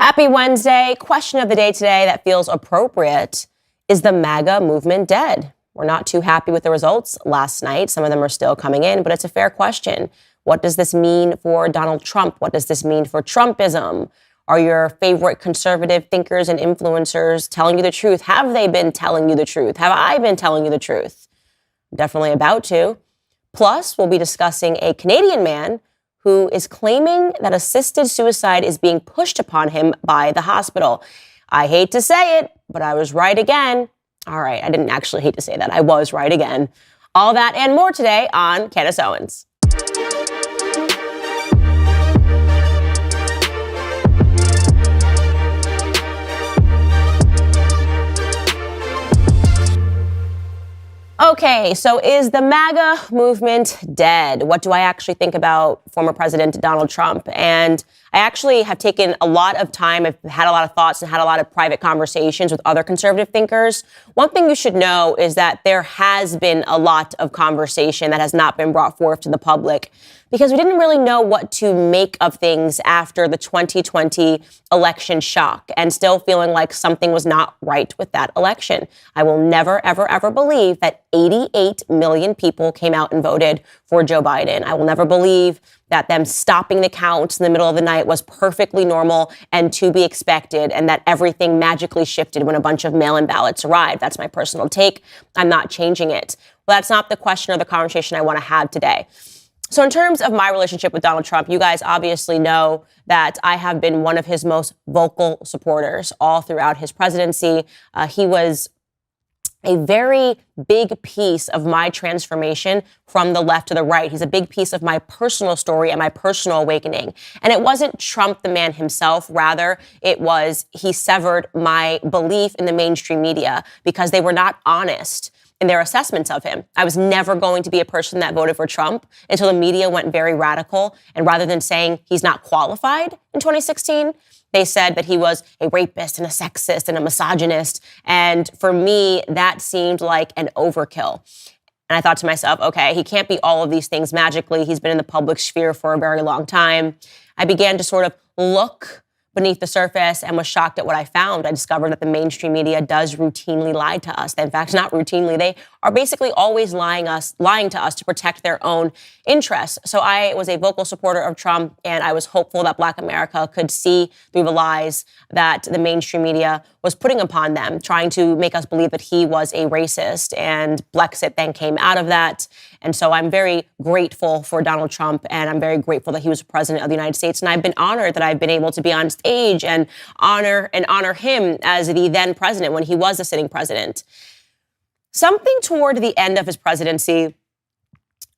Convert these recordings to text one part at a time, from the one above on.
Happy Wednesday. Question of the day today that feels appropriate. Is the MAGA movement dead? We're not too happy with the results last night. Some of them are still coming in, but it's a fair question. What does this mean for Donald Trump? What does this mean for Trumpism? Are your favorite conservative thinkers and influencers telling you the truth? Have they been telling you the truth? Have I been telling you the truth? Definitely about to. Plus, we'll be discussing a Canadian man who is claiming that assisted suicide is being pushed upon him by the hospital. I hate to say it, but I was right again. All right, I didn't actually hate to say that. I was right again. All that and more today on Candace Owens. Okay, so is the MAGA movement dead? What do I actually think about former President Donald Trump? And I actually have taken a lot of time. I've had a lot of thoughts and had a lot of private conversations with other conservative thinkers. One thing you should know is that there has been a lot of conversation that has not been brought forth to the public because we didn't really know what to make of things after the 2020 election shock and still feeling like something was not right with that election. I will never, ever, ever believe that 88 million people came out and voted for Joe Biden. I will never believe that them stopping the counts in the middle of the night was perfectly normal and to be expected, and that everything magically shifted when a bunch of mail-in ballots arrived. That's my personal take. I'm not changing it. Well, that's not the question or the conversation I want to have today. So in terms of my relationship with Donald Trump, you guys obviously know that I have been one of his most vocal supporters all throughout his presidency. He was a very big piece of my transformation from the left to the right. He's a big piece of my personal story and my personal awakening. And it wasn't Trump the man himself. Rather, it was he severed my belief in the mainstream media because they were not honest in their assessments of him. I was never going to be a person that voted for Trump until the media went very radical. And rather than saying he's not qualified in 2016, they said that he was a rapist and a sexist and a misogynist. And for me, that seemed like an overkill. And I thought to myself, okay, he can't be all of these things magically. He's been in the public sphere for a very long time. I began to sort of look beneath the surface and was shocked at what I found. I discovered that the mainstream media does routinely lie to us. In fact, not routinely. They are basically always lying to us to protect their own interests. So I was a vocal supporter of Trump, and I was hopeful that Black America could see through the lies that the mainstream media was putting upon them, trying to make us believe that he was a racist. And Brexit then came out of that. And so I'm very grateful for Donald Trump, and I'm very grateful that he was president of the United States. And I've been honored that I've been able to be on stage and honor him as the then president when he was the sitting president. Something toward the end of his presidency,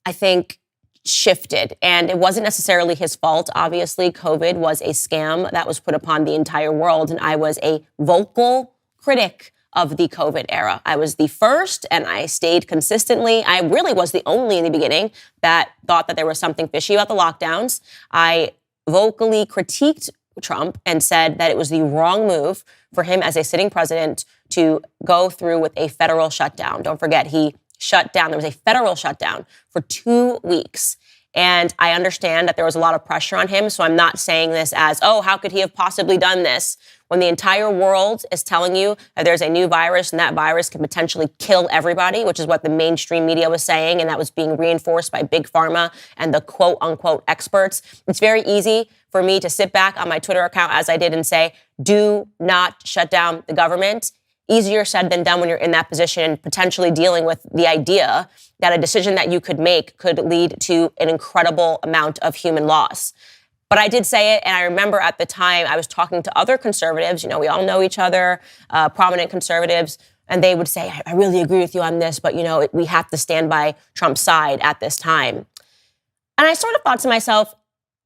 I think, shifted. And it wasn't necessarily his fault. Obviously, COVID was a scam that was put upon the entire world. And I was a vocal critic of the COVID era. I was the first, and I stayed consistently. I really was the only in the beginning that thought that there was something fishy about the lockdowns. I vocally critiqued Trump and said that it was the wrong move for him as a sitting president to go through with a federal shutdown. Don't forget, he shut down. There was a federal shutdown for 2 weeks. And I understand that there was a lot of pressure on him. So I'm not saying this as, oh, how could he have possibly done this? When the entire world is telling you that there's a new virus and that virus can potentially kill everybody, which is what the mainstream media was saying, and that was being reinforced by Big Pharma and the quote unquote experts. It's very easy for me to sit back on my Twitter account as I did and say, do not shut down the government. Easier said than done when you're in that position and potentially dealing with the idea that a decision that you could make could lead to an incredible amount of human loss. But I did say it, and I remember at the time I was talking to other conservatives. You know, we all know each other, prominent conservatives, and they would say, I really agree with you on this, but, you know, we have to stand by Trump's side at this time. And I sort of thought to myself,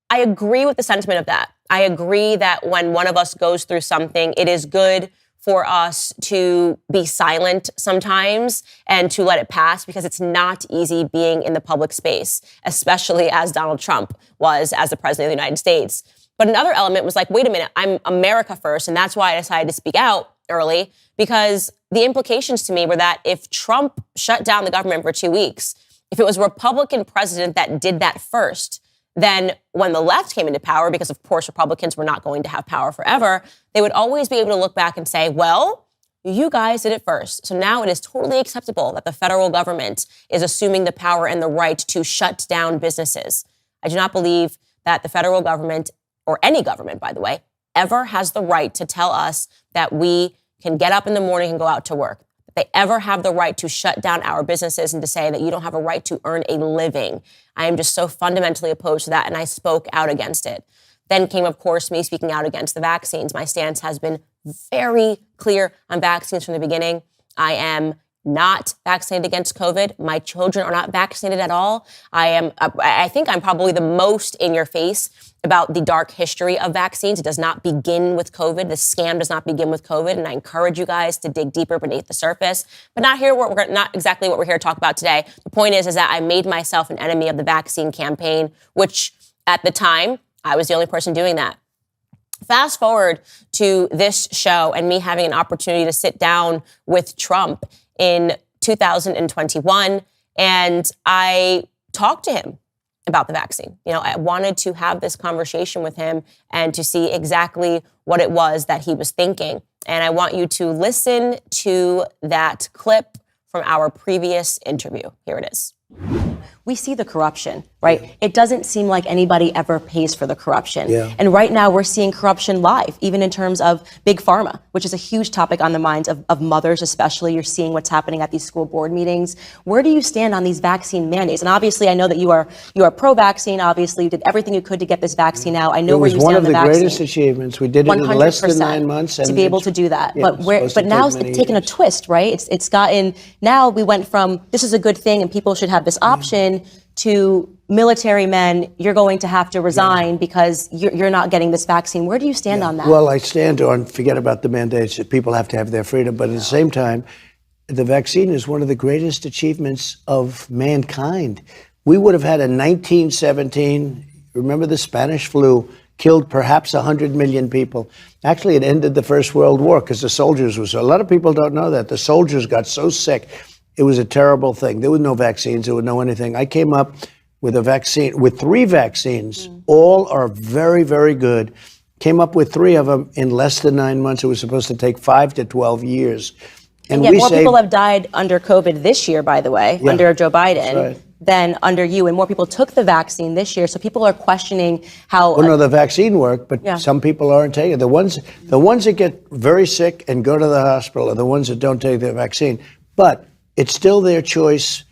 I agree with the sentiment of that. I agree that when one of us goes through something, it is good for us to be silent sometimes and to let it pass, because it's not easy being in the public space, especially as Donald Trump was as the president of the United States. But another element was like, wait a minute, I'm America first. And that's why I decided to speak out early, because the implications to me were that if Trump shut down the government for 2 weeks, if it was a Republican president that did that first, then when the left came into power, because of course Republicans were not going to have power forever, they would always be able to look back and say, well, you guys did it first. So now it is totally acceptable that the federal government is assuming the power and the right to shut down businesses. I do not believe that the federal government, or any government, by the way, ever has the right to tell us that we can get up in the morning and go out to work. They ever have the right to shut down our businesses and to say that you don't have a right to earn a living. I am just so fundamentally opposed to that, and I spoke out against it. Then came, of course, me speaking out against the vaccines. My stance has been very clear on vaccines from the beginning. I am not vaccinated against COVID. My children are not vaccinated at all. I think I'm probably the most in your face about the dark history of vaccines. It does not begin with COVID. The scam does not begin with COVID. And I encourage you guys to dig deeper beneath the surface, but not exactly what we're here to talk about today. The point is that I made myself an enemy of the vaccine campaign, which at the time, I was the only person doing that. Fast forward to this show and me having an opportunity to sit down with Trump in 2021, and I talked to him about the vaccine. I wanted to have this conversation with him and to see exactly what it was that he was thinking. And I want you to listen to that clip from our previous interview. Here it is. We see the corruption, right? Yeah. It doesn't seem like anybody ever pays for the corruption. Yeah. And right now we're seeing corruption live, even in terms of big pharma, which is a huge topic on the minds of mothers, especially. You're seeing what's happening at these school board meetings. Where do you stand on these vaccine mandates? And obviously, I know that you are pro-vaccine. Obviously, you did everything you could to get this vaccine out. I know where you stand on the vaccine. It was one of the greatest achievements. We did it in less than 9 months. To be able to do that. Yeah, but now it's taken a twist, right? It's gotten, now we went from, this is a good thing and people should have this option, to military men, you're going to have to resign because you're not getting this vaccine. Where do you stand on that? Well, I stand on, forget about the mandates, that people have to have their freedom. But at the same time, the vaccine is one of the greatest achievements of mankind. We would have had a 1917, remember the Spanish flu, killed perhaps 100 million people. Actually, it ended the First World War because the soldiers were so, a lot of people don't know that. The soldiers got so sick. It was a terrible thing. There were no vaccines. There was no anything. I came up with a vaccine, with 3 vaccines. All are very, very good. Came up with 3 of them in less than 9 months. It was supposed to take 5 to 12 years. And yet more people have died under COVID this year, by the way, under Joe Biden, than under you. And more people took the vaccine this year. So people are questioning how... Well, no, the vaccine worked, but some people aren't taking it. The ones that get very sick and go to the hospital are the ones that don't take the vaccine. But it's still their choice.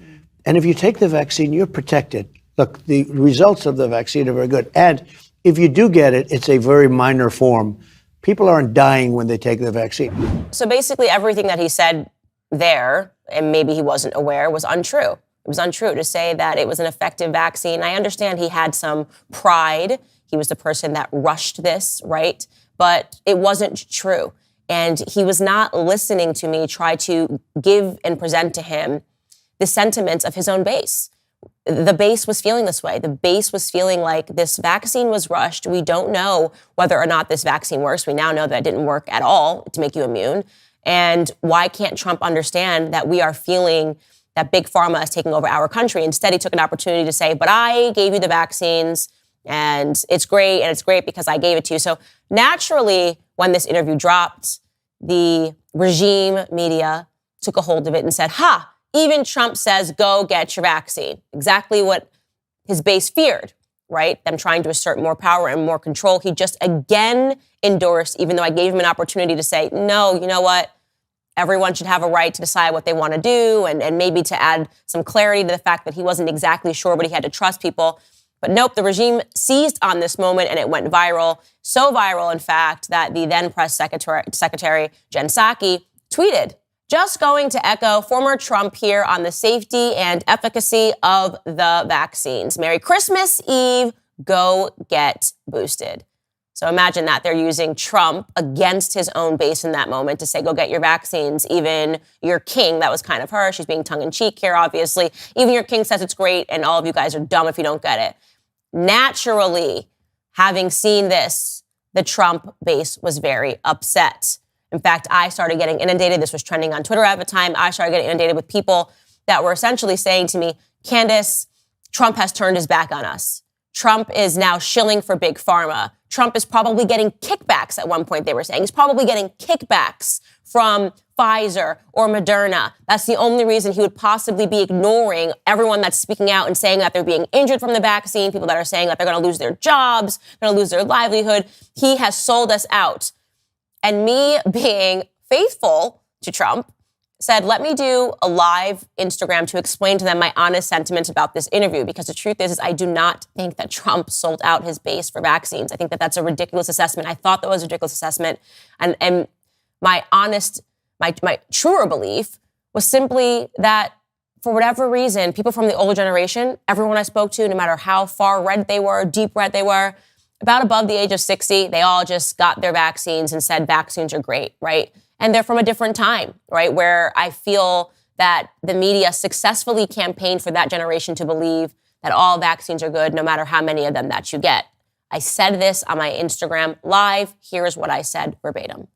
And if you take the vaccine, you're protected. Look, the results of the vaccine are very good. And if you do get it, it's a very minor form. People aren't dying when they take the vaccine. So basically everything that he said there, and maybe he wasn't aware, was untrue. It was untrue to say that it was an effective vaccine. I understand he had some pride. He was the person that rushed this, right? But it wasn't true. And he was not listening to me try to give and present to him the sentiments of his own base. The base was feeling this way. The base was feeling like this vaccine was rushed. We don't know whether or not this vaccine works. We now know that it didn't work at all to make you immune. And why can't Trump understand that we are feeling that big pharma is taking over our country? Instead, he took an opportunity to say, but I gave you the vaccines and it's great because I gave it to you. So naturally, when this interview dropped, the regime media took a hold of it and said, even Trump says, go get your vaccine. Exactly what his base feared, right? Them trying to assert more power and more control. He just again endorsed, even though I gave him an opportunity to say, no, you know what? Everyone should have a right to decide what they want to do and maybe to add some clarity to the fact that he wasn't exactly sure, but he had to trust people. But nope, the regime seized on this moment and it went viral. So viral, in fact, that the then press secretary Jen Psaki tweeted, just going to echo former Trump here on the safety and efficacy of the vaccines. Merry Christmas Eve, go get boosted. So imagine that they're using Trump against his own base in that moment to say, go get your vaccines. Even your king, that was kind of her. She's being tongue-in-cheek here, obviously. Even your king says it's great and all of you guys are dumb if you don't get it. Naturally, having seen this, the Trump base was very upset. In fact, I started getting inundated. This was trending on Twitter at the time. I started getting inundated with people that were essentially saying to me, Candace, Trump has turned his back on us. Trump is now shilling for big pharma. Trump is probably getting kickbacks at one point, they were saying. He's probably getting kickbacks from Pfizer or Moderna. That's the only reason he would possibly be ignoring everyone that's speaking out and saying that they're being injured from the vaccine, people that are saying that they're going to lose their jobs, going to lose their livelihood. He has sold us out. And me being faithful to Trump said, let me do a live Instagram to explain to them my honest sentiments about this interview. Because the truth is I do not think that Trump sold out his base for vaccines. I think that that's a ridiculous assessment. I thought that was a ridiculous assessment. And my truer belief was simply that for whatever reason, people from the older generation, everyone I spoke to, no matter how far red they were, deep red they were, about above the age of 60, they all just got their vaccines and said vaccines are great, right? And they're from a different time, right? Where I feel that the media successfully campaigned for that generation to believe that all vaccines are good, no matter how many of them that you get. I said this on my Instagram live. Here's what I said verbatim.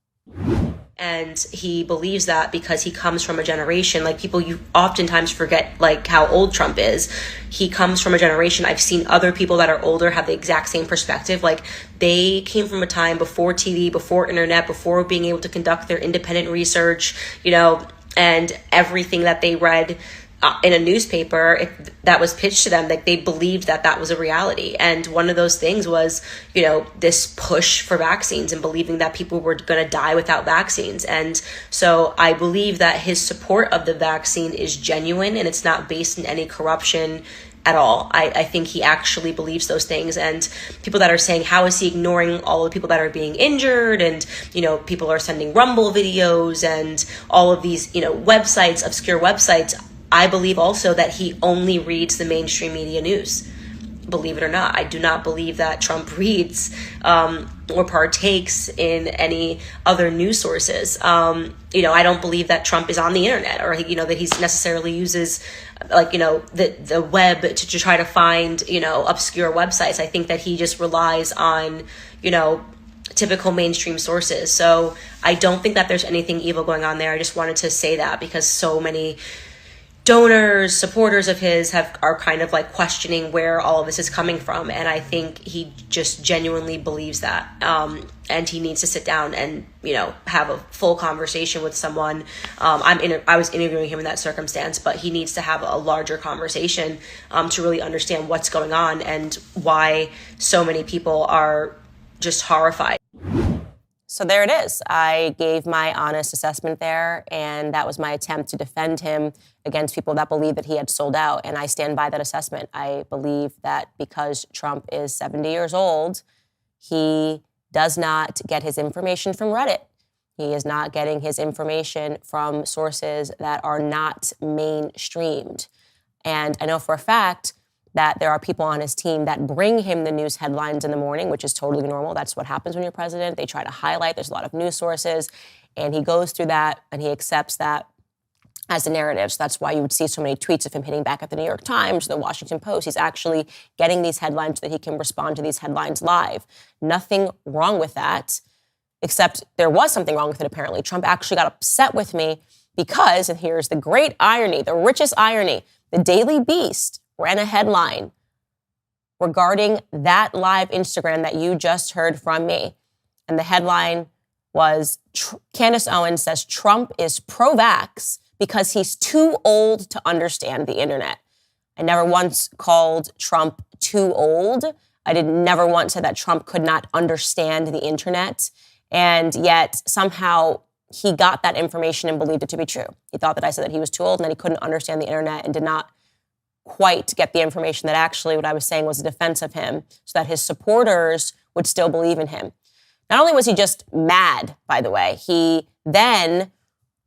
And he believes that because he comes from a generation, like people, you oftentimes forget like how old Trump is. He comes from a generation. I've seen other people that are older have the exact same perspective. Like they came from a time before TV, before internet, before being able to conduct their independent research, and everything that they read in a newspaper that was pitched to them, like they believed that that was a reality. And one of those things was, this push for vaccines and believing that people were going to die without vaccines. And so I believe that his support of the vaccine is genuine and it's not based in any corruption at all. I think he actually believes those things. And people that are saying, how is he ignoring all the people that are being injured? And, people are sending Rumble videos and all of these, websites, obscure websites. I believe also that he only reads the mainstream media news. Believe it or not, I do not believe that Trump reads or partakes in any other news sources. I don't believe that Trump is on the internet or, that he necessarily uses the web to try to find, obscure websites. I think that he just relies on, typical mainstream sources. So I don't think that there's anything evil going on there. I just wanted to say that because so many donors, supporters of his are kind of like questioning where all of this is coming from. And I think he just genuinely believes that. And he needs to sit down and, have a full conversation with someone. I was interviewing him in that circumstance, but he needs to have a larger conversation to really understand what's going on and why so many people are just horrified. So there it is. I gave my honest assessment there, and that was my attempt to defend him against people that believe that he had sold out, and I stand by that assessment. I believe that because Trump is 70 years old, he does not get his information from Reddit. He is not getting his information from sources that are not mainstreamed. And I know for a fact that there are people on his team that bring him the news headlines in the morning, which is totally normal. That's what happens when you're president. They try to highlight, there's a lot of news sources, and he goes through that and he accepts that as the narrative. So that's why you would see so many tweets of him hitting back at the New York Times, the Washington Post. He's actually getting these headlines so that he can respond to these headlines live. Nothing wrong with that, except there was something wrong with it apparently. Trump actually got upset with me because, and here's the great irony, the richest irony, the Daily Beast ran a headline regarding that live Instagram that you just heard from me. And the headline was, Candace Owens says Trump is pro-vax because he's too old to understand the internet. I never once called Trump too old. I never once said that Trump could not understand the internet. And yet somehow he got that information and believed it to be true. He thought that I said that he was too old and that he couldn't understand the internet and did not quite get the information that actually what I was saying was a defense of him so that his supporters would still believe in him. Not only was he just mad, by the way, he then,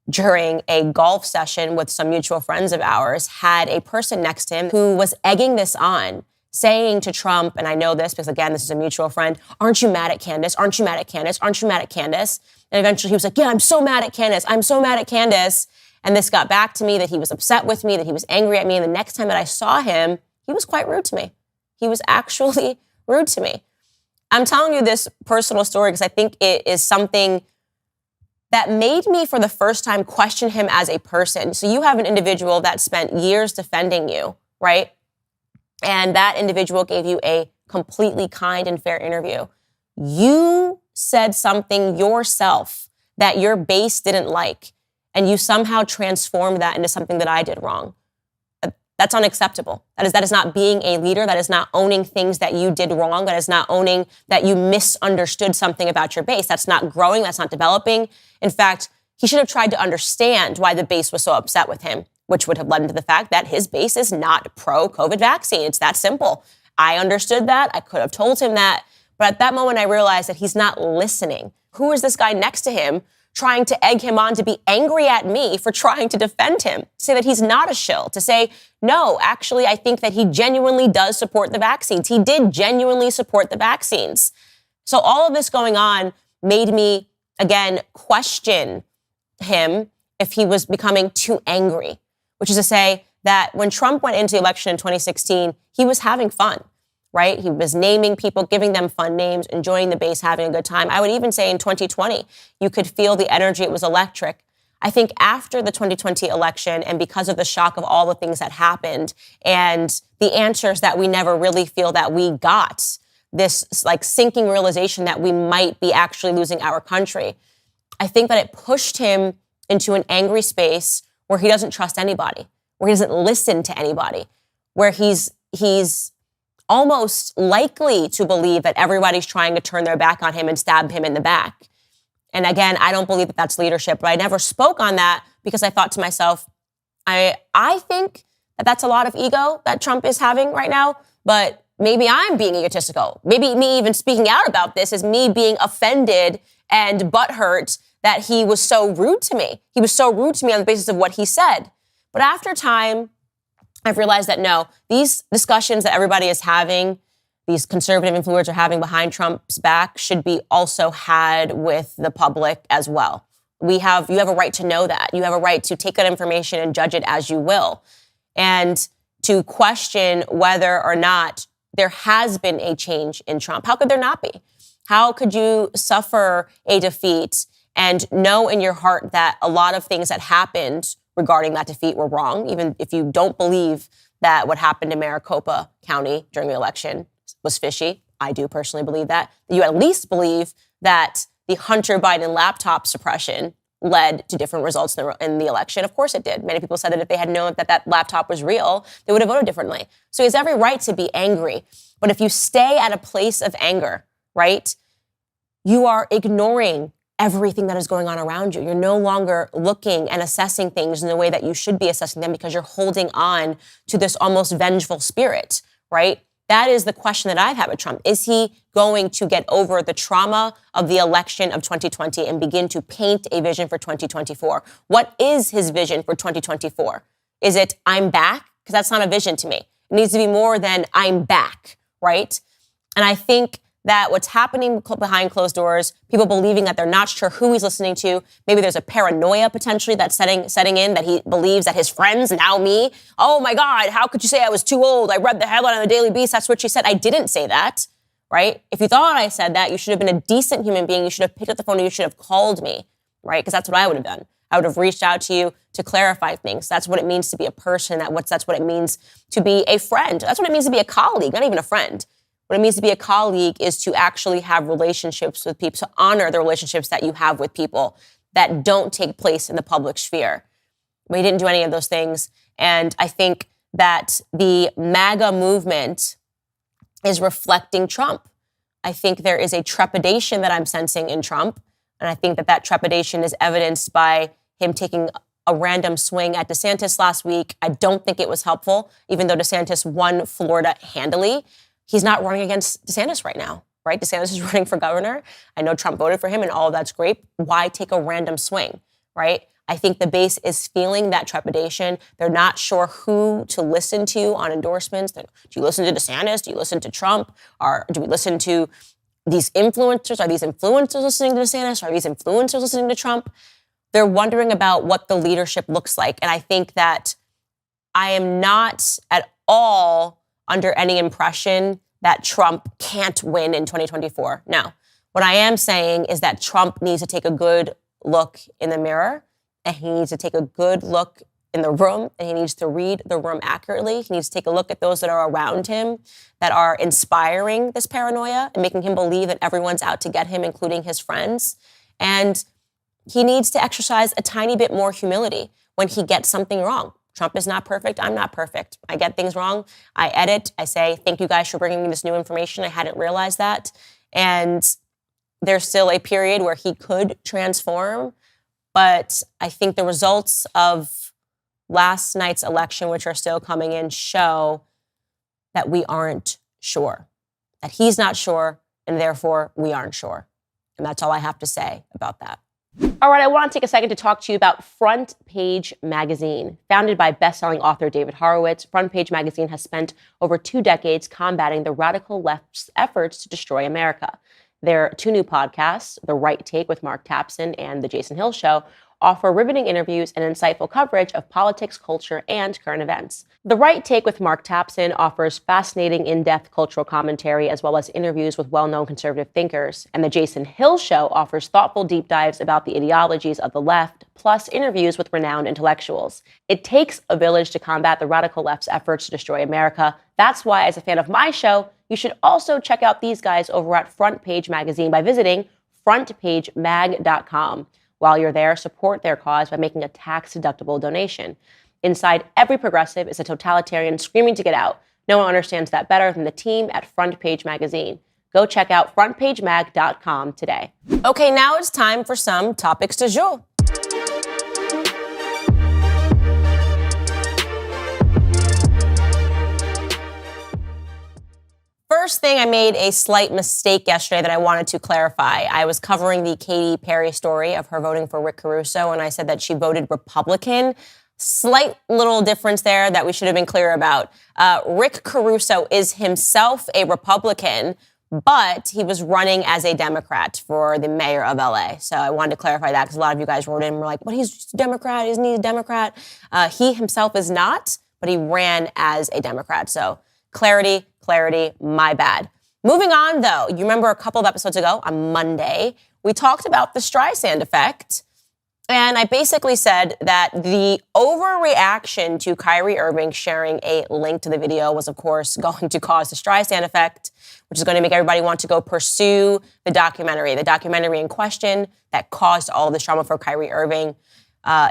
during a golf session with some mutual friends of ours, had a person next to him who was egging this on, saying to Trump, and I know this because, again, this is a mutual friend, aren't you mad at Candace? Aren't you mad at Candace? Aren't you mad at Candace? And eventually he was like, yeah, I'm so mad at Candace. I'm so mad at Candace. And this got back to me that he was upset with me, that he was angry at me. And the next time that I saw him, he was quite rude to me. He was actually rude to me. I'm telling you this personal story because I think it is something that made me, for the first time, question him as a person. So you have an individual that spent years defending you, right? And that individual gave you a completely kind and fair interview. You said something yourself that your base didn't like, and you somehow transformed that into something that I did wrong. That's unacceptable. That is not being a leader. That is not owning things that you did wrong. That is not owning that you misunderstood something about your base. That's not growing. That's not developing. In fact, he should have tried to understand why the base was so upset with him, which would have led into the fact that his base is not pro-COVID vaccine. It's that simple. I understood that. I could have told him that. But at that moment, I realized that he's not listening. Who is this guy next to him trying to egg him on to be angry at me for trying to defend him, to say that he's not a shill, to say, no, actually, I think that he genuinely does support the vaccines. He did genuinely support the vaccines. So all of this going on made me, again, question him if he was becoming too angry, which is to say that when Trump went into the election in 2016, he was having fun. Right? He was naming people, giving them fun names, enjoying the base, having a good time. I would even say in 2020, you could feel the energy. It was electric. I think after the 2020 election, and because of the shock of all the things that happened and the answers that we never really feel that we got, this like sinking realization that we might be actually losing our country, I think that it pushed him into an angry space where he doesn't trust anybody, where he doesn't listen to anybody, where he's almost likely to believe that everybody's trying to turn their back on him and stab him in the back. And again, I don't believe that that's leadership, but I never spoke on that because I thought to myself, I think that that's a lot of ego that Trump is having right now, but maybe I'm being egotistical. Maybe me even speaking out about this is me being offended and butthurt that he was so rude to me. He was so rude to me on the basis of what he said. But after time, I've realized that no, these discussions that everybody is having, these conservative influencers are having behind Trump's back should be also had with the public as well. You have a right to know that. You have a right to take that information and judge it as you will. And to question whether or not there has been a change in Trump. How could there not be? How could you suffer a defeat and know in your heart that a lot of things that happened regarding that defeat were wrong, even if you don't believe that what happened in Maricopa County during the election was fishy? I do personally believe that. You at least believe that the Hunter Biden laptop suppression led to different results in the election. Of course it did. Many people said that if they had known that that laptop was real, they would have voted differently. So he has every right to be angry. But if you stay at a place of anger, right, you are ignoring everything that is going on around you. You're no longer looking and assessing things in the way that you should be assessing them because you're holding on to this almost vengeful spirit, right? That is the question that I've had with Trump. Is he going to get over the trauma of the election of 2020 and begin to paint a vision for 2024? What is his vision for 2024? Is it, I'm back? Because that's not a vision to me. It needs to be more than I'm back, right? And I think that what's happening behind closed doors, people believing that they're not sure who he's listening to. Maybe there's a paranoia potentially that's setting in, that he believes that his friends, now me, oh my God, how could you say I was too old? I read the headline on the Daily Beast. That's what she said. I didn't say that, right? If you thought I said that, you should have been a decent human being. You should have picked up the phone and you should have called me, right? Because that's what I would have done. I would have reached out to you to clarify things. That's what it means to be a person. That's what it means to be a friend. That's what it means to be a colleague, not even a friend. What it means to be a colleague is to actually have relationships with people, to honor the relationships that you have with people that don't take place in the public sphere. We didn't do any of those things. And I think that the MAGA movement is reflecting Trump. I think there is a trepidation that I'm sensing in Trump. And I think that trepidation is evidenced by him taking a random swing at DeSantis last week. I don't think it was helpful, even though DeSantis won Florida handily. He's not running against DeSantis right now, right? DeSantis is running for governor. I know Trump voted for him and all of that's great. Why take a random swing, right? I think the base is feeling that trepidation. They're not sure who to listen to on endorsements. Do you listen to DeSantis? Do you listen to Trump? Or do we listen to these influencers? Are these influencers listening to DeSantis? Are these influencers listening to Trump? They're wondering about what the leadership looks like. And I think that I am not at all under any impression that Trump can't win in 2024. No. What I am saying is that Trump needs to take a good look in the mirror, and he needs to take a good look in the room, and he needs to read the room accurately. He needs to take a look at those that are around him that are inspiring this paranoia and making him believe that everyone's out to get him, including his friends. And he needs to exercise a tiny bit more humility when he gets something wrong. Trump is not perfect. I'm not perfect. I get things wrong. I edit. I say, thank you guys for bringing me this new information. I hadn't realized that. And there's still a period where he could transform. But I think the results of last night's election, which are still coming in, show that we aren't sure, that he's not sure, and therefore we aren't sure. And that's all I have to say about that. All right, I want to take a second to talk to you about Front Page Magazine. Founded by best-selling author David Horowitz, Front Page Magazine has spent over 2 decades combating the radical left's efforts to destroy America. Their 2 new podcasts, The Right Take with Mark Tapson and The Jason Hill Show, offer riveting interviews and insightful coverage of politics, culture, and current events. The Right Take with Mark Tapson offers fascinating, in-depth cultural commentary as well as interviews with well-known conservative thinkers. And The Jason Hill Show offers thoughtful deep dives about the ideologies of the left, plus interviews with renowned intellectuals. It takes a village to combat the radical left's efforts to destroy America. That's why, as a fan of my show, you should also check out these guys over at Front Page Magazine by visiting frontpagemag.com. While you're there, support their cause by making a tax-deductible donation. Inside every progressive is a totalitarian screaming to get out. No one understands that better than the team at Front Page Magazine. Go check out frontpagemag.com today. Okay, now it's time for some topics du jour. First thing, I made a slight mistake yesterday that I wanted to clarify. I was covering the Katy Perry story of her voting for Rick Caruso, and I said that she voted Republican. Slight little difference there that we should have been clear about. Rick Caruso is himself a Republican, but he was running as a Democrat for the mayor of LA. So I wanted to clarify that because a lot of you guys wrote in and were like, but he's just a Democrat, isn't he a Democrat? He himself is not, but he ran as a Democrat. So clarity, my bad. Moving on, though, you remember a couple of episodes ago on Monday, we talked about the Streisand effect. And I basically said that the overreaction to Kyrie Irving sharing a link to the video was, of course, going to cause the Streisand effect, which is going to make everybody want to go pursue the documentary. The documentary in question that caused all of this drama for Kyrie Irving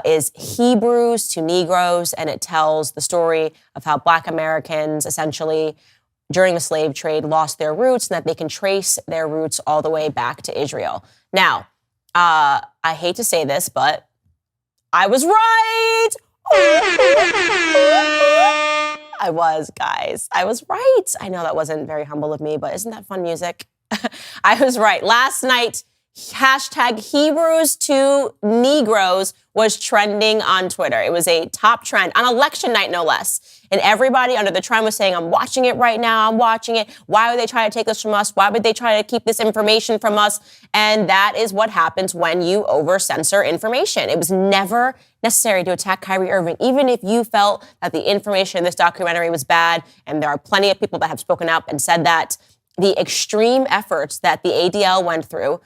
is Hebrews to Negroes, and it tells the story of how Black Americans essentially during the slave trade lost their roots and that they can trace their roots all the way back to Israel. Now, I hate to say this, but I was right. I was, guys. I was right. I know that wasn't very humble of me, but isn't that fun music? I was right. Last night, hashtag Hebrews to Negroes was trending on Twitter. It was a top trend on election night, no less. And everybody under the trend was saying, I'm watching it right now. I'm watching it. Why would they try to take this from us? Why would they try to keep this information from us? And that is what happens when you over-censor information. It was never necessary to attack Kyrie Irving, even if you felt that the information in this documentary was bad. And there are plenty of people that have spoken up and said that. The extreme efforts that the ADL went through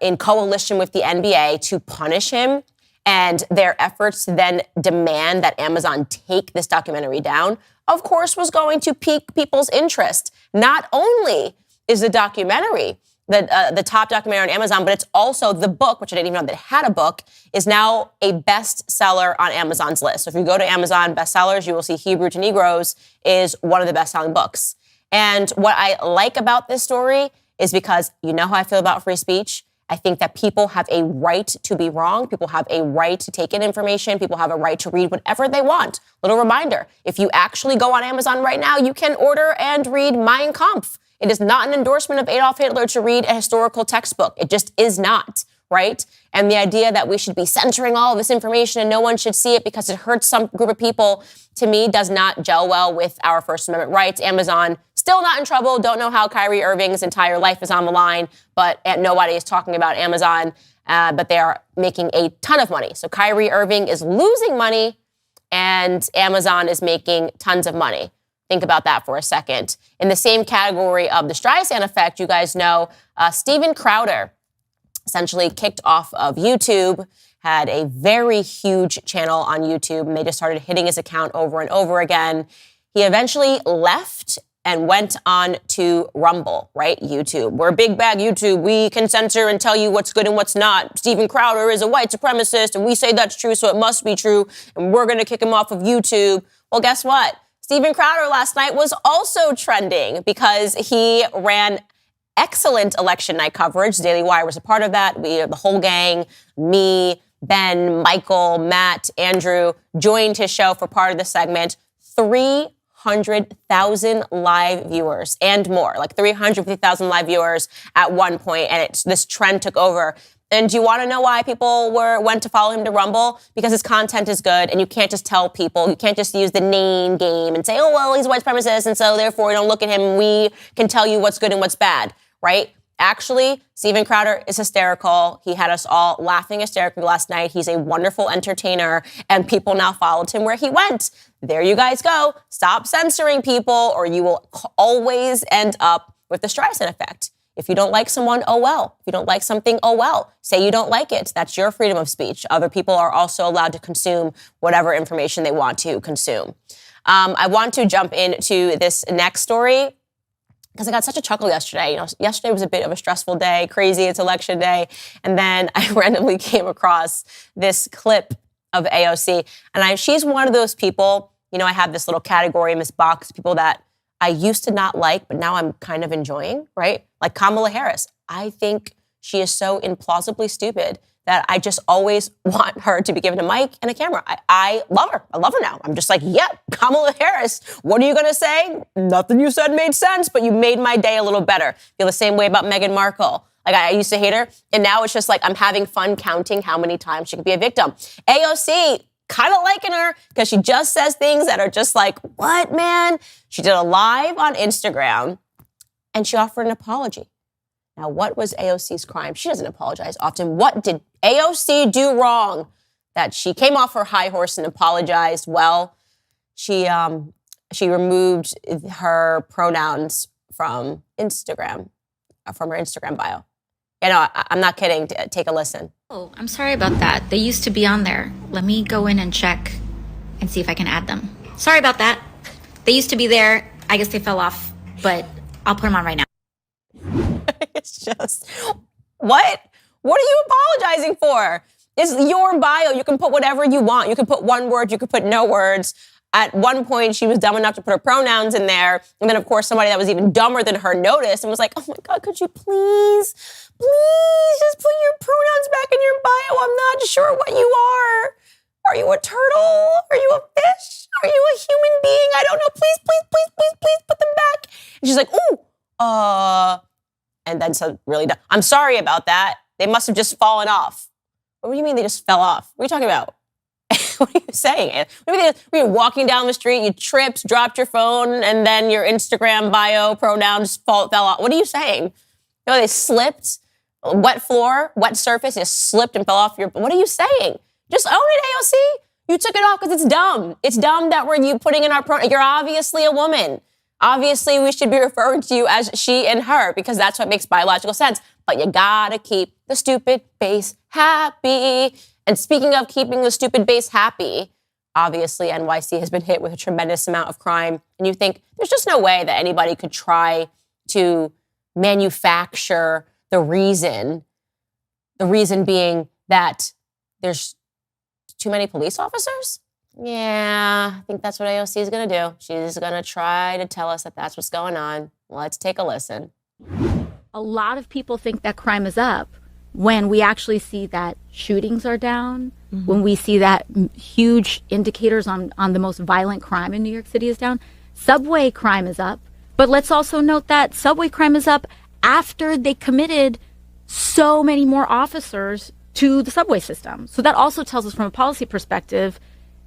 in coalition with the NBA to punish him and their efforts to then demand that Amazon take this documentary down, of course, was going to pique people's interest. Not only is the documentary the top documentary on Amazon, but it's also the book, which I didn't even know that it had a book, is now a bestseller on Amazon's list. So if you go to Amazon bestsellers, you will see Hebrew to Negroes is one of the best-selling books. And what I like about this story is because you know how I feel about free speech. I think that people have a right to be wrong. People have a right to take in information. People have a right to read whatever they want. Little reminder, if you actually go on Amazon right now, you can order and read Mein Kampf. It is not an endorsement of Adolf Hitler to read a historical textbook. It just is not, right? And the idea that we should be censoring all of this information and no one should see it because it hurts some group of people, to me, does not gel well with our First Amendment rights. Amazon still not in trouble. Don't know how Kyrie Irving's entire life is on the line, but nobody is talking about Amazon, but they are making a ton of money. So Kyrie Irving is losing money and Amazon is making tons of money. Think about that for a second. In the same category of the Streisand effect, you guys know Steven Crowder essentially kicked off of YouTube, had a very huge channel on YouTube, and they just started hitting his account over and over again. He eventually left and went on to Rumble, right? YouTube. We're big bag YouTube. We can censor and tell you what's good and what's not. Steven Crowder is a white supremacist, and we say that's true, so it must be true, and we're going to kick him off of YouTube. Well, guess what? Steven Crowder last night was also trending because he ran excellent election night coverage. The Daily Wire was a part of that. We, the whole gang, me, Ben, Michael, Matt, Andrew, joined his show for part of the segment. 300,000 live viewers and more, like 350,000 live viewers at one point, and this trend took over. And do you want to know why people went to follow him to Rumble? Because his content is good, and you can't just tell people, you can't just use the name game and say, oh, well, he's a white supremacist, and so therefore don't look at him. We can tell you what's good and what's bad, right? Actually, Steven Crowder is hysterical. He had us all laughing hysterically last night. He's a wonderful entertainer, and people now followed him where he went. There you guys go. Stop censoring people, or you will always end up with the Streisand effect. If you don't like someone, oh well. If you don't like something, oh well. Say you don't like it. That's your freedom of speech. Other people are also allowed to consume whatever information they want to consume. I want to jump into this next story because I got such a chuckle yesterday. Yesterday was a bit of a stressful day, crazy, it's election day. And then I randomly came across this clip of AOC. And she's one of those people, I have this little category in this box, people that I used to not like, but now I'm kind of enjoying, right? Like Kamala Harris. I think she is so implausibly stupid that I just always want her to be given a mic and a camera. I love her. I love her now. I'm just like, yep, Kamala Harris. What are you going to say? Nothing you said made sense, but you made my day a little better. Feel the same way about Meghan Markle. Like, I used to hate her, and now it's just like I'm having fun counting how many times she could be a victim. AOC, kind of liking her because she just says things that are just like, what, man? She did a live on Instagram, and she offered an apology. Now, what was AOC's crime? She doesn't apologize often. What did AOC do wrong that she came off her high horse and apologized? Well, she removed her pronouns from Instagram, from her Instagram bio. I'm not kidding. Take a listen. Oh, I'm sorry about that. They used to be on there. Let me go in and check and see if I can add them. Sorry about that. They used to be there. I guess they fell off, but I'll put them on right now. It's just, what? What are you apologizing for? It's your bio. You can put whatever you want. You can put one word. You can put no words. At one point, she was dumb enough to put her pronouns in there. And then, of course, somebody that was even dumber than her noticed and was like, oh, my God, could you please just put your pronouns back in your bio? I'm not sure what you are. Are you a turtle? Are you a fish? Are you a human being? I don't know. Please put them back. And she's like, ooh, and then so really dumb. I'm sorry about that. They must have just fallen off. What do you mean they just fell off? What are you talking about? What are you saying? Maybe you're walking down the street, you tripped, dropped your phone, and then your Instagram bio pronouns fell off. What are you saying? They slipped, wet floor, wet surface, just slipped and fell off your. What are you saying? Just own it, AOC. You took it off because it's dumb. It's dumb that you putting in our pronouns. You're obviously a woman. Obviously, we should be referring to you as she and her because that's what makes biological sense. But you gotta keep the stupid base happy. And speaking of keeping the stupid base happy, obviously NYC has been hit with a tremendous amount of crime. And you think there's just no way that anybody could try to manufacture the reason being that there's too many police officers? Yeah, I think that's what AOC is going to do. She's going to try to tell us that that's what's going on. Let's take a listen. A lot of people think that crime is up when we actually see that shootings are down, when we see that huge indicators on the most violent crime in New York City is down. Subway crime is up. But let's also note that subway crime is up after they committed so many more officers to the subway system. So that also tells us from a policy perspective,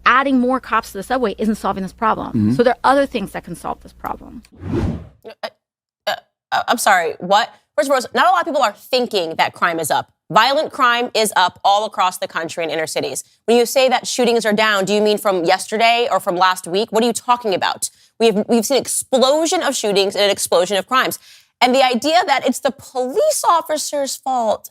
adding more cops to the subway isn't solving this problem. So there are other things that can solve this problem. I'm sorry, what? First of all, not a lot of people are thinking that crime is up. Violent crime is up all across the country in inner cities. When you say that shootings are down, do you mean from yesterday or from last week? What are you talking about? We've seen an explosion of shootings and an explosion of crimes. And the idea that it's the police officer's fault,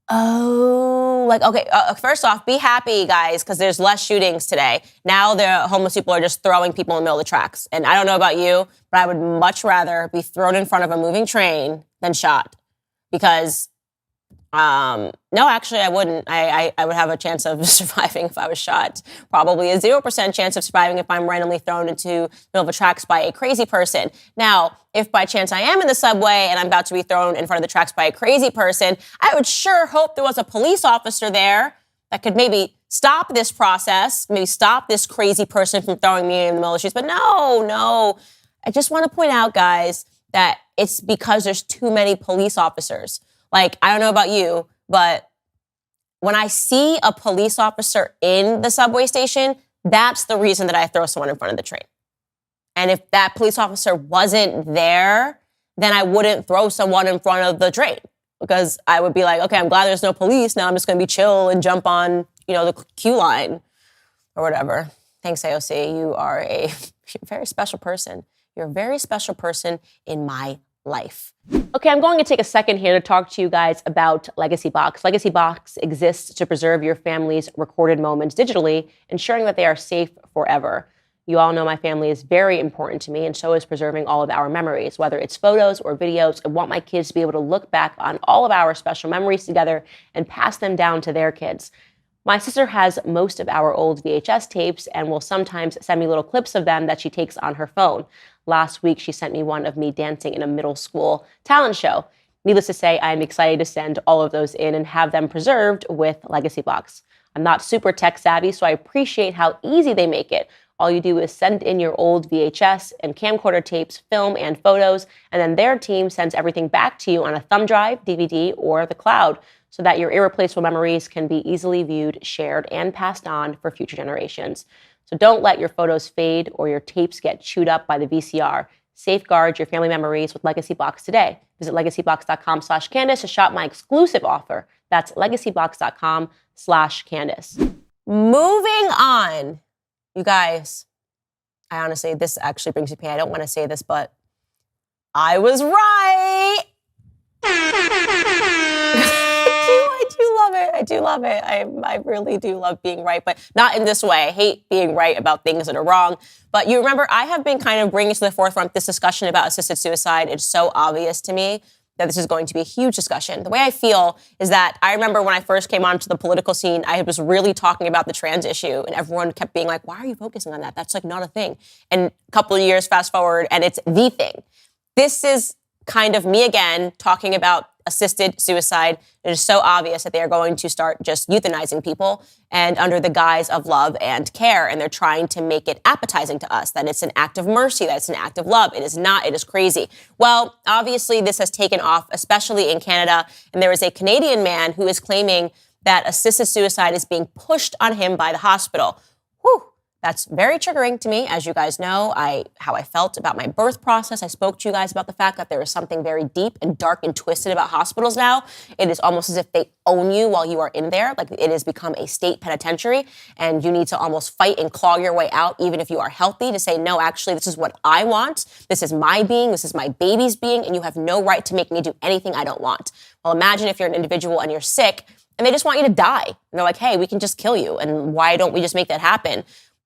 Oh, like, okay, first off, be happy, guys, because there's less shootings today. Now the homeless people are just throwing people in the middle of the tracks. And I don't know about you, but I would much rather be thrown in front of a moving train than shot. Because, no, actually, I wouldn't. I would have a chance of surviving if I was shot. Probably a 0% chance of surviving if I'm randomly thrown into the middle of the tracks by a crazy person. Now, if by chance I am in the subway and I'm about to be thrown in front of the tracks by a crazy person, I would sure hope there was a police officer there that could maybe stop this process, maybe stop this crazy person from throwing me in the middle of the streets. But no. I just want to point out, guys, that it's because there's too many police officers. Like, I don't know about you, but when I see a police officer in the subway station, that's the reason that I throw someone in front of the train. And if that police officer wasn't there, then I wouldn't throw someone in front of the train because I would be like, okay, I'm glad there's no police. Now I'm just going to be chill and jump on, the queue line or whatever. Thanks, AOC. You are a very special person. You're a very special person in my life. Okay, I'm going to take a second here to talk to you guys about Legacy Box. Legacy Box exists to preserve your family's recorded moments digitally, ensuring that they are safe forever. You all know my family is very important to me, and so is preserving all of our memories, whether it's photos or videos. I want my kids to be able to look back on all of our special memories together and pass them down to their kids. My sister has most of our old VHS tapes and will sometimes send me little clips of them that she takes on her phone. Last week, she sent me one of me dancing in a middle school talent show. Needless to say, I am excited to send all of those in and have them preserved with Legacy Box. I'm not super tech savvy, so I appreciate how easy they make it. All you do is send in your old VHS and camcorder tapes, film, and photos, and then their team sends everything back to you on a thumb drive, DVD, or the cloud, so that your irreplaceable memories can be easily viewed, shared, and passed on for future generations. So don't let your photos fade or your tapes get chewed up by the VCR. Safeguard your family memories with Legacy Box today. Visit legacybox.com/Candace to shop my exclusive offer. That's legacybox.com/Candace. Moving on. You guys, I honestly, this actually brings me pain. I don't want to say this, but I was right. I do love it. I do love it. I really do love being right, but not in this way. I hate being right about things that are wrong. But you remember, I have been kind of bringing to the forefront this discussion about assisted suicide. It's so obvious to me that this is going to be a huge discussion. The way I feel is that I remember when I first came onto the political scene, I was really talking about the trans issue, and everyone kept being like, why are you focusing on that? That's like not a thing. And a couple of years fast forward, and it's the thing. This is kind of me again talking about assisted suicide. It is so obvious that they are going to start just euthanizing people and under the guise of love and care. And they're trying to make it appetizing to us, that it's an act of mercy, that it's an act of love. It is not. It is crazy. Well, obviously this has taken off, especially in Canada. And there is a Canadian man who is claiming that assisted suicide is being pushed on him by the hospital. Whew. That's very triggering to me. As you guys know, how I felt about my birth process. I spoke to you guys about the fact that there is something very deep and dark and twisted about hospitals now. It is almost as if they own you while you are in there. Like it has become a state penitentiary, and you need to almost fight and claw your way out, even if you are healthy, to say, no, actually, this is what I want. This is my being. This is my baby's being, and you have no right to make me do anything I don't want. Well, imagine if you're an individual and you're sick, and they just want you to die. And they're like, hey, we can just kill you, and why don't we just make that happen?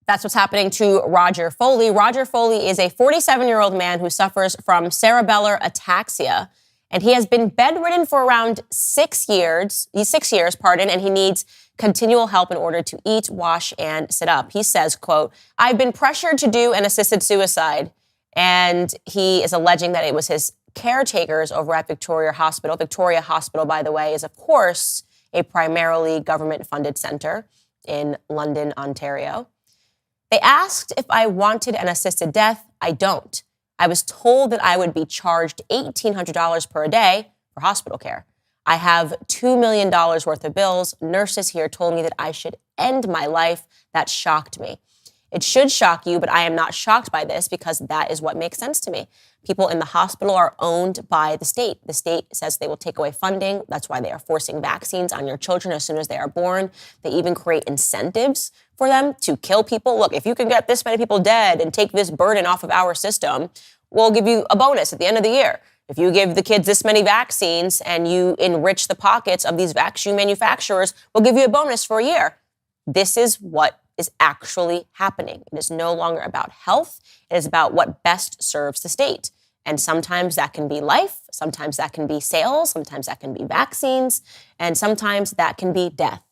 That's what's happening to Roger Foley. Roger Foley is a 47-year-old man who suffers from cerebellar ataxia, and he has been bedridden for around 6 years. And he needs continual help in order to eat, wash, and sit up. He says, quote, I've been pressured to do an assisted suicide, and he is alleging that it was his caretakers over at Victoria Hospital. Victoria Hospital, by the way, is, of course, a primarily government-funded center in London, Ontario. They asked if I wanted an assisted death. I don't. I was told that I would be charged $1,800 per day for hospital care. I have $2 million worth of bills. Nurses here told me that I should end my life. That shocked me. It should shock you, but I am not shocked by this because that is what makes sense to me. People in the hospital are owned by the state. The state says they will take away funding. That's why they are forcing vaccines on your children as soon as they are born. They even create incentives for them to kill people. Look, if you can get this many people dead and take this burden off of our system, we'll give you a bonus at the end of the year. if you give the kids this many vaccines and you enrich the pockets of these vaccine manufacturers, we'll give you a bonus for a year. This is what is actually happening. It is no longer about health. It is about what best serves the state. And sometimes that can be life. Sometimes that can be sales. Sometimes that can be vaccines. And sometimes that can be death.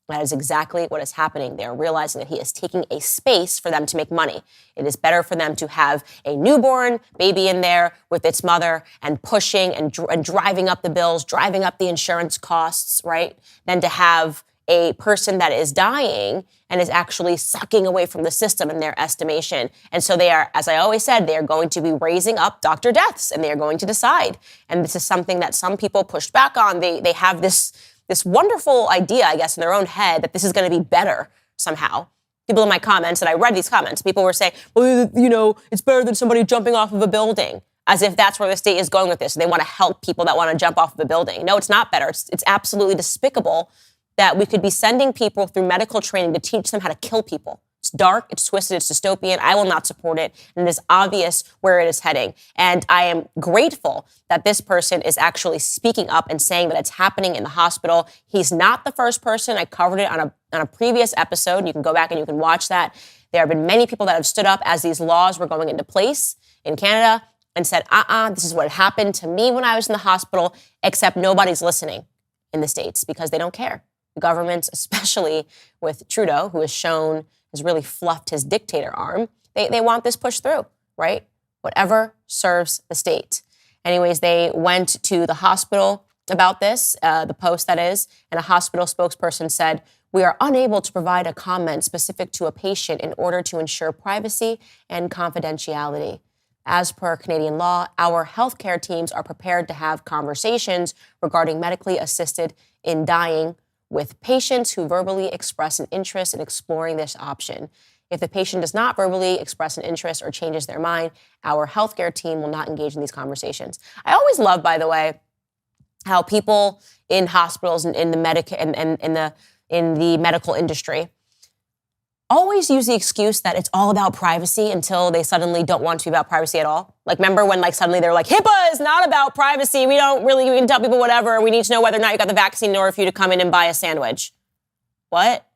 That is exactly what is happening. They are realizing that he is taking a space for them to make money. It is better for them to have a newborn baby in there with its mother and pushing and driving up the bills, driving up the insurance costs, right? Than to have a person that is dying and is actually sucking away from the system in their estimation. And so they are, as I always said, they are going to be raising up doctor deaths and they are going to decide. And this is something that some people pushed back on. They have this wonderful idea, I guess, in their own head that this is going to be better somehow. People in my comments, and I read these comments, people were saying, well, you know, it's better than somebody jumping off of a building, as if that's where the state is going with this. They want to help people that want to jump off of a building. No, it's not better. It's absolutely despicable that we could be sending people through medical training to teach them how to kill people. It's dark, it's twisted, it's dystopian. I will not support it. And it is obvious where it is heading. And I am grateful that this person is actually speaking up and saying that it's happening in the hospital. He's not the first person. I covered it on a previous episode. You can go back and you can watch that. There have been many people that have stood up as these laws were going into place in Canada and said, this is what happened to me when I was in the hospital, except nobody's listening in the States because they don't care. The governments, especially with Trudeau, who has really fluffed his dictator arm, they want this pushed through, right? Whatever serves the state. Anyways, they went to the hospital about this, the Post that is, and a hospital spokesperson said, we are unable to provide a comment specific to a patient in order to ensure privacy and confidentiality. As per Canadian law, our healthcare teams are prepared to have conversations regarding medically assisted in dying with patients who verbally express an interest in exploring this option. If the patient does not verbally express an interest or changes their mind, our healthcare team will not engage in these conversations. I always love, by the way, how people in hospitals and in the medical industry always use the excuse that it's all about privacy until they suddenly don't want to be about privacy at all. Like, remember when suddenly they're like, HIPAA is not about privacy. We can tell people whatever. We need to know whether or not you got the vaccine in order for you to come in and buy a sandwich. What?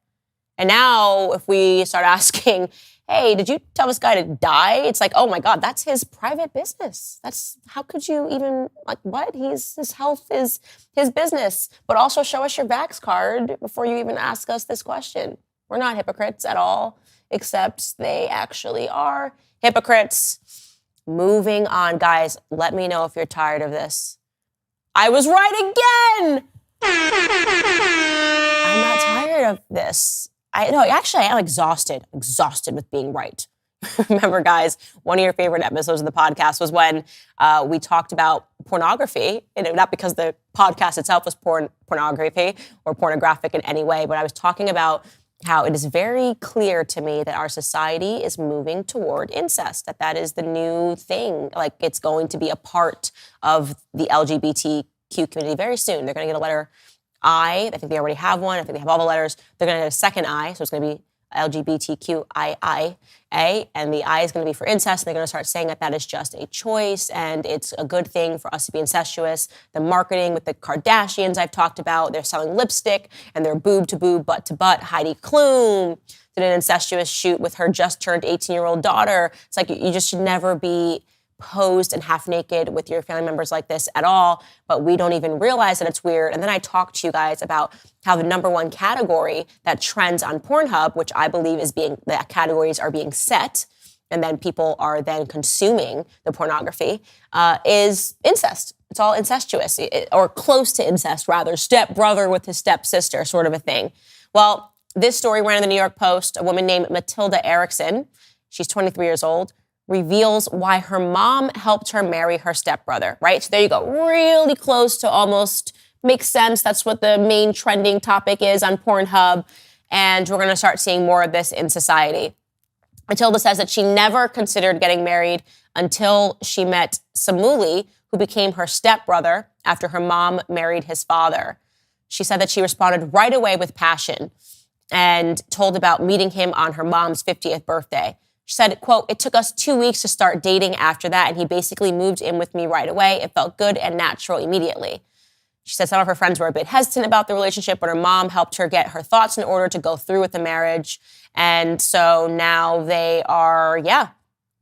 And now if we start asking, hey, did you tell this guy to die? It's like, oh my God, that's his private business. How could you even, what? His health is his business. But also show us your vax card before you even ask us this question. We're not hypocrites at all, except they actually are hypocrites. Moving on, guys, let me know if you're tired of this. I was right again! I'm not tired of this. I am exhausted with being right. Remember, guys, one of your favorite episodes of the podcast was when we talked about pornography, not because the podcast itself was pornography or pornographic in any way, but I was talking about how it is very clear to me that our society is moving toward incest, that is the new thing. It's going to be a part of the LGBTQ community very soon. They're going to get a letter I think they already have one. I think they have all the letters. They're going to get a second I, so it's going to be LGBTQIA, and the I is going to be for incest. And they're going to start saying that is just a choice, and it's a good thing for us to be incestuous. The marketing with the Kardashians I've talked about, they're selling lipstick, and they're boob to boob, butt to butt. Heidi Klum did an incestuous shoot with her just turned 18-year-old daughter. It's like you just should never be posed and half naked with your family members like this at all, but we don't even realize that it's weird. And then I talked to you guys about how the number one category that trends on Pornhub, which I believe that categories are being set, and then people are then consuming the pornography, is incest. It's all incestuous, or close to incest, rather. Step brother with his stepsister, sort of a thing. Well, this story ran in the New York Post. A woman named Matilda Erickson, she's 23 years old, reveals why her mom helped her marry her stepbrother, right? So there you go. Really close to almost makes sense. That's what the main trending topic is on Pornhub. And we're going to start seeing more of this in society. Matilda says that she never considered getting married until she met Samuli, who became her stepbrother after her mom married his father. She said that she responded right away with passion and told about meeting him on her mom's 50th birthday. She said, quote, "It took us 2 weeks to start dating after that, and he basically moved in with me right away. It felt good and natural immediately." She said some of her friends were a bit hesitant about the relationship, but her mom helped her get her thoughts in order to go through with the marriage. And so now they are,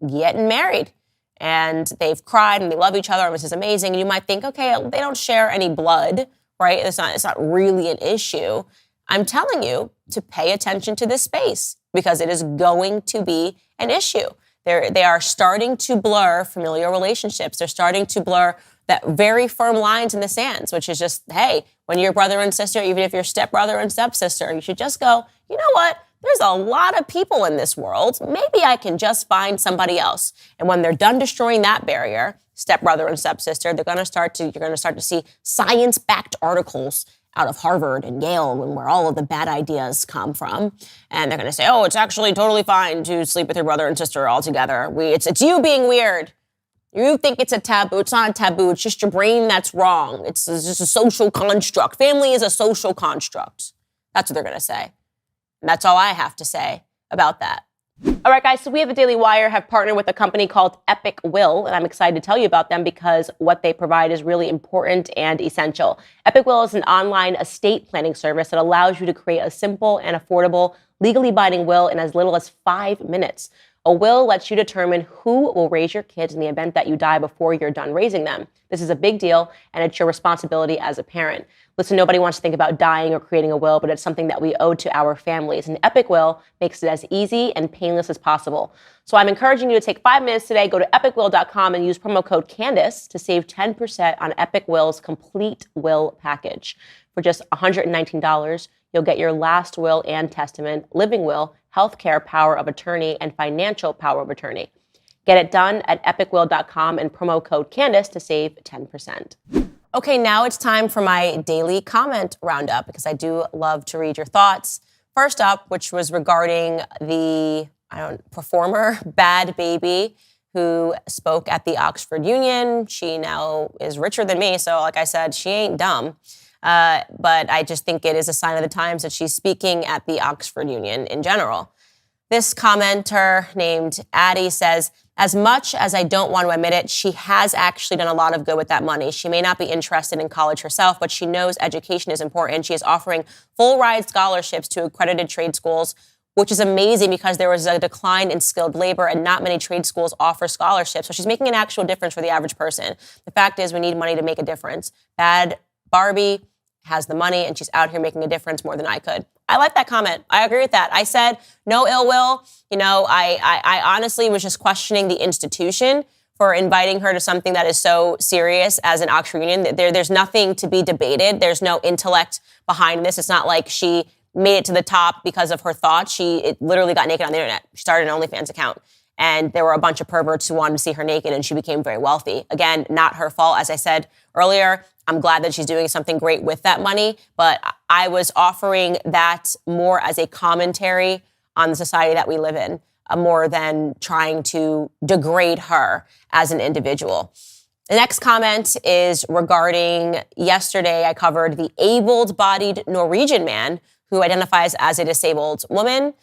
getting married. And they've cried and they love each other, and this is amazing. And you might think, okay, they don't share any blood, right? It's not really an issue. I'm telling you to pay attention to this space because it is going to be an issue. They are starting to blur familial relationships. They're starting to blur that very firm lines in the sands, which is just, hey, when you're brother and sister, even if you're stepbrother and stepsister, you should just go, you know what? There's a lot of people in this world. Maybe I can just find somebody else. And when they're done destroying that barrier, stepbrother and stepsister, you're going to start to see science-backed articles out of Harvard and Yale where all of the bad ideas come from. And they're going to say, oh, it's actually totally fine to sleep with your brother and sister all together. It's you being weird. You think it's a taboo. It's not a taboo. It's just your brain that's wrong. It's just a social construct. Family is a social construct. That's what they're going to say. And that's all I have to say about that. All right, guys, so we have the Daily Wire have partnered with a company called Epic Will, and I'm excited to tell you about them because what they provide is really important and essential. Epic Will is an online estate planning service that allows you to create a simple and affordable, legally binding will in as little as 5 minutes. A will lets you determine who will raise your kids in the event that you die before you're done raising them. This is a big deal, and it's your responsibility as a parent. Listen, nobody wants to think about dying or creating a will, but it's something that we owe to our families. And Epic Will makes it as easy and painless as possible. So I'm encouraging you to take 5 minutes today, go to epicwill.com and use promo code Candace to save 10% on Epic Will's complete will package. For just $119, you'll get your last will and testament, living will, healthcare power of attorney, and financial power of attorney. Get it done at epicwill.com and promo code Candace to save 10%. Okay, now it's time for my daily comment roundup because I do love to read your thoughts. First up, which was regarding the performer, Bad Baby, who spoke at the Oxford Union. She now is richer than me, so like I said, she ain't dumb. But I just think it is a sign of the times that she's speaking at the Oxford Union in general. This commenter named Addie says, as much as I don't want to admit it, she has actually done a lot of good with that money. She may not be interested in college herself, but she knows education is important. She is offering full ride scholarships to accredited trade schools, which is amazing because there was a decline in skilled labor and not many trade schools offer scholarships. So she's making an actual difference for the average person. The fact is we need money to make a difference. Bad Barbie has the money and she's out here making a difference more than I could. I like that comment. I agree with that. I said no ill will. You know, I honestly was just questioning the institution for inviting her to something that is so serious as an Oxford Union. There's nothing to be debated. There's no intellect behind this. It's not like she made it to the top because of her thoughts. She literally got naked on the internet. She started an OnlyFans account. And there were a bunch of perverts who wanted to see her naked, and she became very wealthy. Again, not her fault. As I said earlier, I'm glad that she's doing something great with that money, but I was offering that more as a commentary on the society that we live in, more than trying to degrade her as an individual. The next comment is regarding yesterday I covered the able-bodied Norwegian man who identifies as a disabled woman.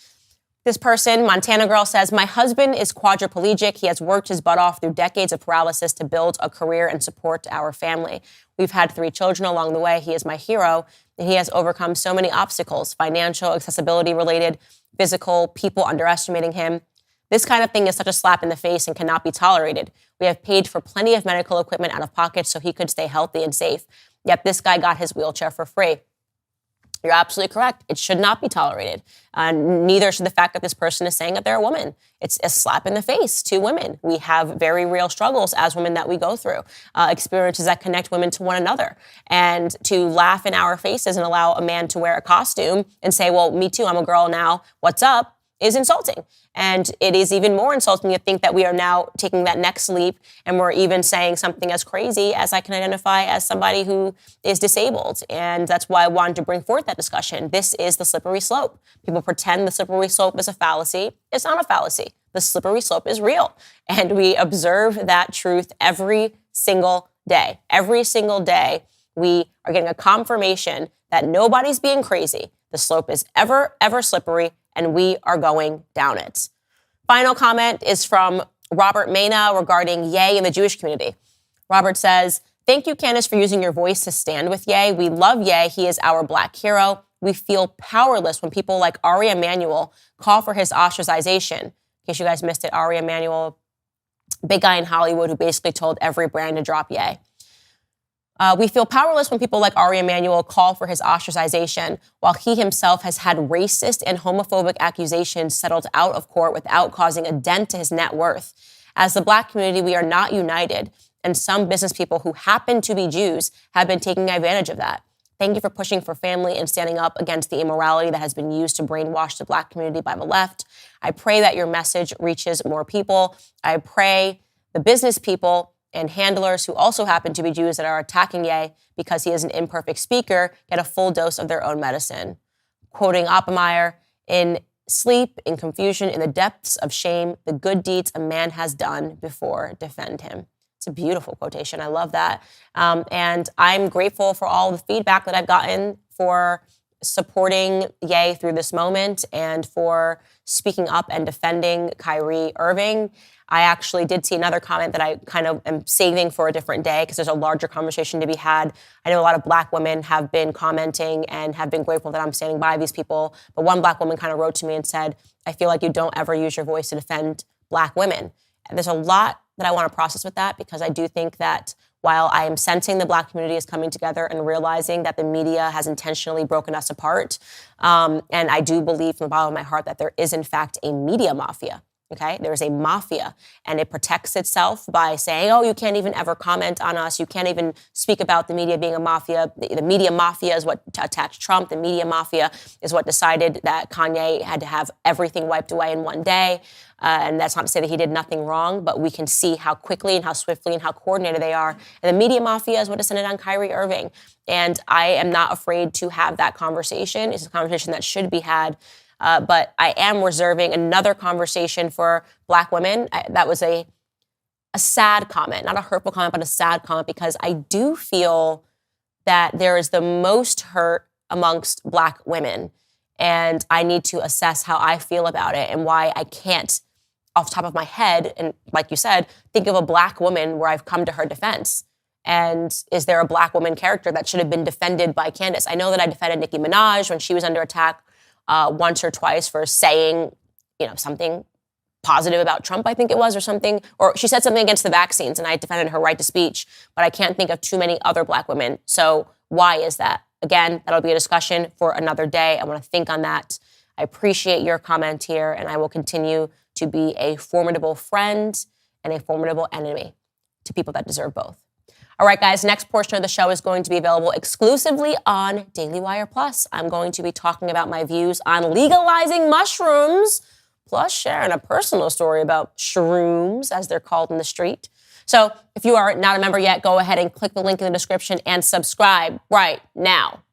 This person, Montana girl, says, my husband is quadriplegic. He has worked his butt off through decades of paralysis to build a career and support our family. We've had 3 children along the way. He is my hero, and he has overcome so many obstacles, financial, accessibility related, physical, people underestimating him. This kind of thing is such a slap in the face and cannot be tolerated. We have paid for plenty of medical equipment out of pocket so he could stay healthy and safe. Yet this guy got his wheelchair for free. You're absolutely correct. It should not be tolerated. Neither should the fact that this person is saying that they're a woman. It's a slap in the face to women. We have very real struggles as women that we go through, experiences that connect women to one another. And to laugh in our faces and allow a man to wear a costume and say, well, me too, I'm a girl now, what's up, is insulting. And it is even more insulting to think that we are now taking that next leap and we're even saying something as crazy as I can identify as somebody who is disabled. And that's why I wanted to bring forth that discussion. This is the slippery slope. People pretend the slippery slope is a fallacy. It's not a fallacy. The slippery slope is real. And we observe that truth every single day. Every single day, we are getting a confirmation that nobody's being crazy. The slope is ever, ever slippery, and we are going down it. Final comment is from Robert Mena regarding Ye in the Jewish community. Robert says, thank you, Candace, for using your voice to stand with Ye. We love Ye. He is our Black hero. We feel powerless when people like Ari Emanuel call for his ostracization. In case you guys missed it, Ari Emanuel, big guy in Hollywood who basically told every brand to drop Ye. We feel powerless when people like Ari Emanuel call for his ostracization, while he himself has had racist and homophobic accusations settled out of court without causing a dent to his net worth. As the Black community, we are not united, and some business people who happen to be Jews have been taking advantage of that. Thank you for pushing for family and standing up against the immorality that has been used to brainwash the Black community by the left. I pray that your message reaches more people. I pray the business people and handlers who also happen to be Jews that are attacking Ye because he is an imperfect speaker get a full dose of their own medicine. Quoting Oppenheimer, in sleep, in confusion, in the depths of shame, the good deeds a man has done before defend him. It's a beautiful quotation. I love that. And I'm grateful for all the feedback that I've gotten for supporting Ye through this moment and for speaking up and defending Kyrie Irving. I actually did see another comment that I kind of am saving for a different day because there's a larger conversation to be had. I know a lot of Black women have been commenting and have been grateful that I'm standing by these people. But one Black woman kind of wrote to me and said, I feel like you don't ever use your voice to defend Black women. And there's a lot that I want to process with that because I do think that while I am sensing the Black community is coming together and realizing that the media has intentionally broken us apart, and I do believe from the bottom of my heart that there is in fact a media mafia. Okay, there is a mafia, and it protects itself by saying, oh, you can't even ever comment on us. You can't even speak about the media being a mafia. The media mafia is what attached Trump. The media mafia is what decided that Kanye had to have everything wiped away in one day. And that's not to say that he did nothing wrong, but we can see how quickly and how swiftly and how coordinated they are. And the media mafia is what descended on Kyrie Irving. And I am not afraid to have that conversation. It's a conversation that should be had. But I am reserving another conversation for Black women. That was a sad comment, not a hurtful comment, but a sad comment, because I do feel that there is the most hurt amongst Black women. And I need to assess how I feel about it and why I can't, off the top of my head, and like you said, think of a Black woman where I've come to her defense. And is there a Black woman character that should have been defended by Candace? I know that I defended Nicki Minaj when she was under attack once or twice for saying, something positive about Trump, I think it was, or something. Or she said something against the vaccines, and I defended her right to speech. But I can't think of too many other Black women. So why is that? Again, that'll be a discussion for another day. I want to think on that. I appreciate your comment here, and I will continue to be a formidable friend and a formidable enemy to people that deserve both. All right, guys, next portion of the show is going to be available exclusively on Daily Wire Plus. I'm going to be talking about my views on legalizing mushrooms, plus sharing a personal story about shrooms, as they're called in the street. So if you are not a member yet, go ahead and click the link in the description and subscribe right now.